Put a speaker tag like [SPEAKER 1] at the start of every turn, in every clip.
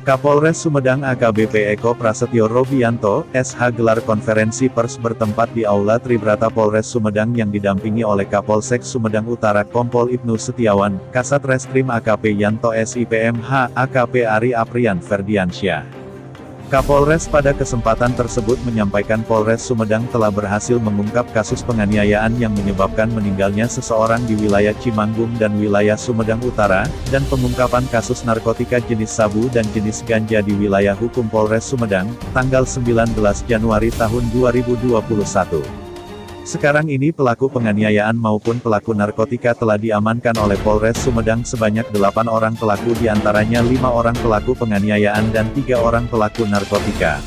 [SPEAKER 1] Kapolres Sumedang AKBP Eko Prasetyo Robianto, SH gelar konferensi pers bertempat di Aula Tribrata Polres Sumedang yang didampingi oleh Kapolsek Sumedang Utara Kompol Ibnu Setiawan, Kasat Reskrim AKP Yanto SIPMH, AKP Ari Aprian Ferdiansyah. Kapolres pada kesempatan tersebut menyampaikan Polres Sumedang telah berhasil mengungkap kasus penganiayaan yang menyebabkan meninggalnya seseorang di wilayah Cimanggung dan wilayah Sumedang Utara, dan pengungkapan kasus narkotika jenis sabu dan jenis ganja di wilayah hukum Polres Sumedang, tanggal 19 Januari tahun 2021. Sekarang ini pelaku penganiayaan maupun pelaku narkotika telah diamankan oleh Polres Sumedang sebanyak 8 orang pelaku, diantaranya 5 orang pelaku penganiayaan dan 3 orang pelaku narkotika.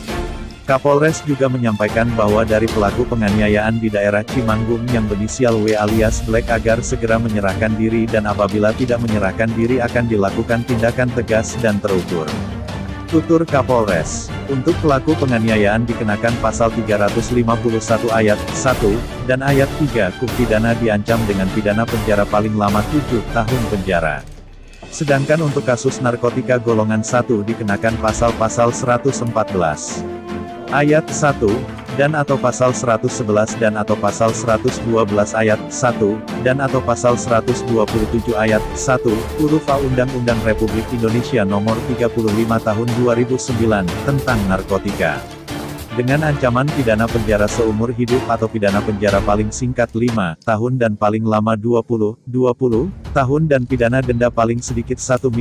[SPEAKER 1] Kapolres juga menyampaikan bahwa dari pelaku penganiayaan di daerah Cimanggung yang berinisial W alias Black agar segera menyerahkan diri, dan apabila tidak menyerahkan diri akan dilakukan tindakan tegas dan terukur. Tutur Kapolres, untuk pelaku penganiayaan dikenakan pasal 351 ayat 1, dan ayat 3 KUH pidana diancam dengan pidana penjara paling lama 7 tahun penjara. Sedangkan untuk kasus narkotika golongan 1 dikenakan pasal-pasal 114 ayat 1, dan atau pasal 111 dan atau pasal 112 ayat 1, dan atau pasal 127 ayat 1, huruf A Undang-Undang Republik Indonesia Nomor 35 Tahun 2009, tentang narkotika. Dengan ancaman pidana penjara seumur hidup atau pidana penjara paling singkat 5 tahun dan paling lama 20 tahun, dan pidana denda paling sedikit 1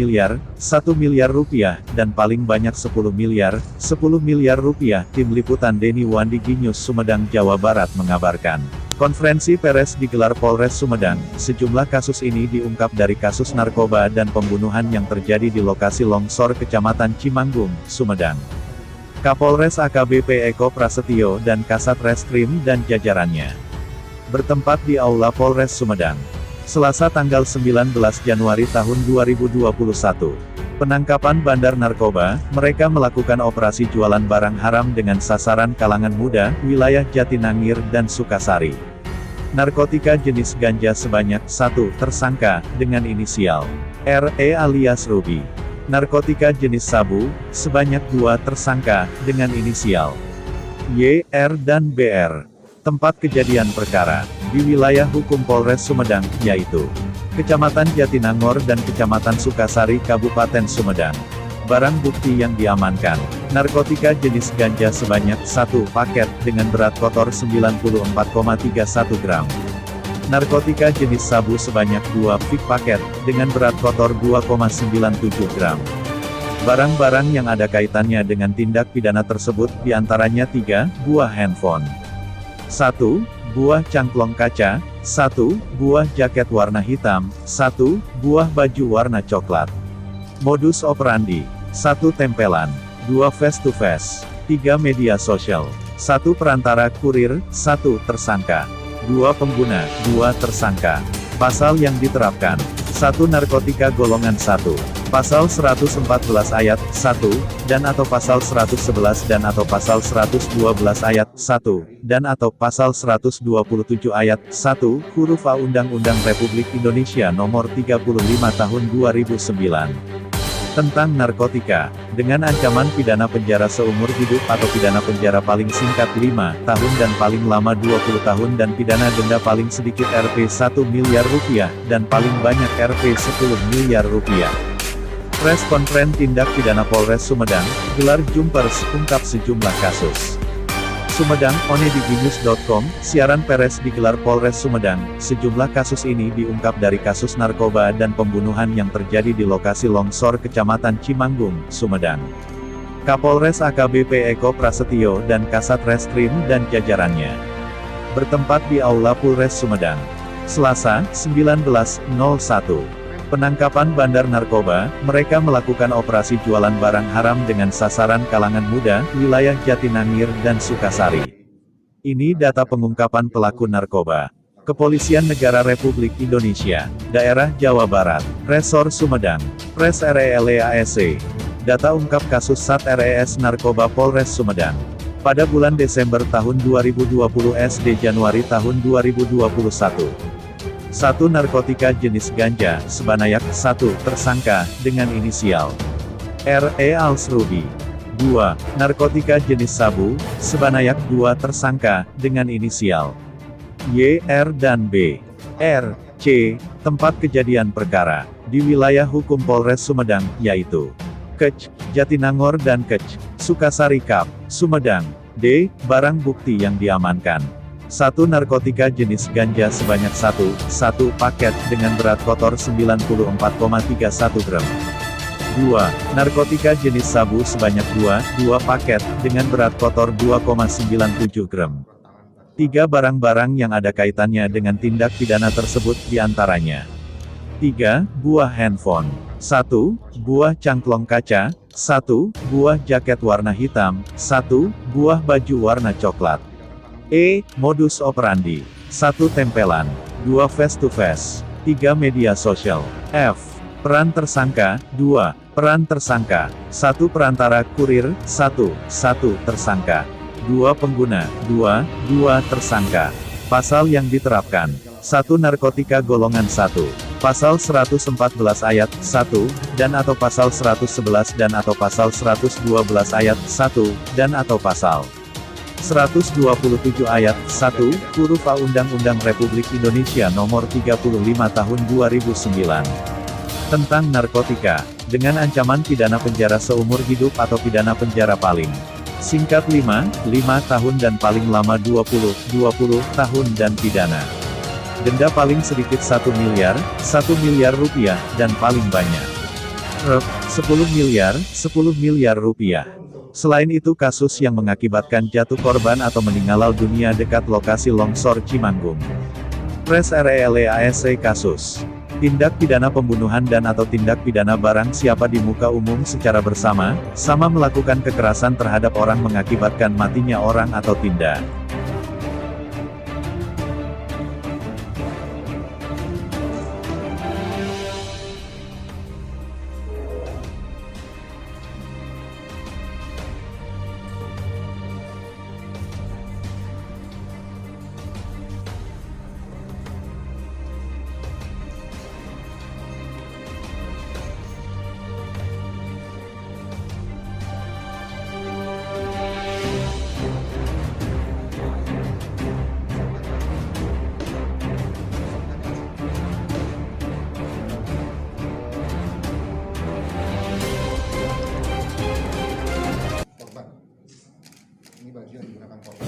[SPEAKER 1] miliar rupiah, dan paling banyak 10 miliar rupiah. Tim Liputan Denny Wandi Ginyus Sumedang Jawa Barat mengabarkan. Konferensi pers digelar Polres Sumedang. Sejumlah kasus ini diungkap dari kasus narkoba dan pembunuhan yang terjadi di lokasi longsor Kecamatan Cimanggung, Sumedang. Kapolres AKBP Eko Prasetyo dan Kasat Reskrim dan jajarannya bertempat di Aula Polres Sumedang, Selasa tanggal 19 Januari tahun 2021. Penangkapan bandar narkoba, mereka melakukan operasi jualan barang haram dengan sasaran kalangan muda, wilayah Jatinangor dan Sukasari. Narkotika jenis ganja sebanyak 1 tersangka, dengan inisial RE alias Ruby. Narkotika jenis sabu, sebanyak 2 tersangka, dengan inisial Y, R dan BR. Tempat kejadian perkara, di wilayah hukum Polres Sumedang, yaitu Kecamatan Jatinangor dan Kecamatan Sukasari Kabupaten Sumedang. Barang bukti yang diamankan, narkotika jenis ganja sebanyak 1 paket, dengan berat kotor 94,31 gram. Narkotika jenis sabu sebanyak 2 fik paket, dengan berat kotor 2,97 gram. Barang-barang yang ada kaitannya dengan tindak pidana tersebut diantaranya 3 buah handphone, 1 buah cangklong kaca, 1 buah jaket warna hitam, 1 buah baju warna coklat. Modus operandi, 1 tempelan, 2 face to face, 3 media sosial, 1 perantara kurir, 1 tersangka. 2 pengguna, 2 tersangka. Pasal yang diterapkan, 1 narkotika golongan 1, pasal 114 ayat 1, dan atau pasal 111 dan atau pasal 112 ayat 1, dan atau pasal 127 ayat 1, huruf A Undang-Undang Republik Indonesia Nomor 35 Tahun 2009. Tentang narkotika, dengan ancaman pidana penjara seumur hidup atau pidana penjara paling singkat 5 tahun dan paling lama 20 tahun, dan pidana denda paling sedikit Rp 1 miliar rupiah, dan paling banyak Rp 10 miliar rupiah. Press Conference Tindak Pidana Polres Sumedang, gelar Jumpers, ungkap sejumlah kasus. Sumedang, onediginews.com, siaran pers digelar Polres Sumedang. Sejumlah kasus ini diungkap dari kasus narkoba dan pembunuhan yang terjadi di lokasi longsor Kecamatan Cimanggung, Sumedang. Kapolres AKBP Eko Prasetyo dan Kasat Reskrim dan jajarannya bertempat di Aula Polres Sumedang, Selasa, 19.01. Penangkapan bandar narkoba, mereka melakukan operasi jualan barang haram dengan sasaran kalangan muda, wilayah Jatinangor dan Sukasari. Ini data pengungkapan pelaku narkoba. Kepolisian Negara Republik Indonesia, Daerah Jawa Barat, Resor Sumedang, Pres RELEASE. Data ungkap kasus Sat RES Narkoba Polres Sumedang. Pada bulan Desember tahun 2020 SD Januari tahun 2021. 1 narkotika jenis ganja, sebanyak 1 tersangka, dengan inisial R.E. Alsrudi. 2. Narkotika jenis sabu, sebanyak 2 tersangka, dengan inisial Y, R dan B. R, C, tempat kejadian perkara, di wilayah hukum Polres Sumedang, yaitu Kec, Jatinangor dan Kec, Sukasari Kap, Sumedang. D. Barang bukti yang diamankan. 1. Narkotika jenis ganja sebanyak 1 paket dengan berat kotor 94,31 gram. 2. Narkotika jenis sabu sebanyak 2 paket, dengan berat kotor 2,97 gram. 3. Barang-barang yang ada kaitannya dengan tindak pidana tersebut diantaranya 3. Buah handphone 1. Buah cangklong kaca 1. Buah jaket warna hitam 1. Buah baju warna coklat. E. Modus operandi 1. Tempelan 2. Face to face 3. Media sosial. F. Peran tersangka 2. Peran tersangka 1. Perantara kurir 1 tersangka 2. Pengguna 2 tersangka. Pasal yang diterapkan 1. Narkotika golongan 1 Pasal 114 ayat 1 dan atau pasal 111 dan atau pasal 112 ayat 1 dan atau pasal 127 ayat 1 huruf A Undang-Undang Republik Indonesia Nomor 35 Tahun 2009 tentang narkotika, dengan ancaman pidana penjara seumur hidup atau pidana penjara paling singkat 5 tahun dan paling lama 20 tahun dan pidana denda paling sedikit 1 miliar rupiah, dan paling banyak Rp. 10 miliar rupiah. Selain itu kasus yang mengakibatkan jatuh korban atau meninggal dunia dekat lokasi longsor Cimanggung. Pres RELASC kasus tindak pidana pembunuhan dan atau tindak pidana barang siapa di muka umum secara bersama-sama melakukan kekerasan terhadap orang mengakibatkan matinya orang atau tindak
[SPEAKER 2] korban. Ini baju yang digunakan korban.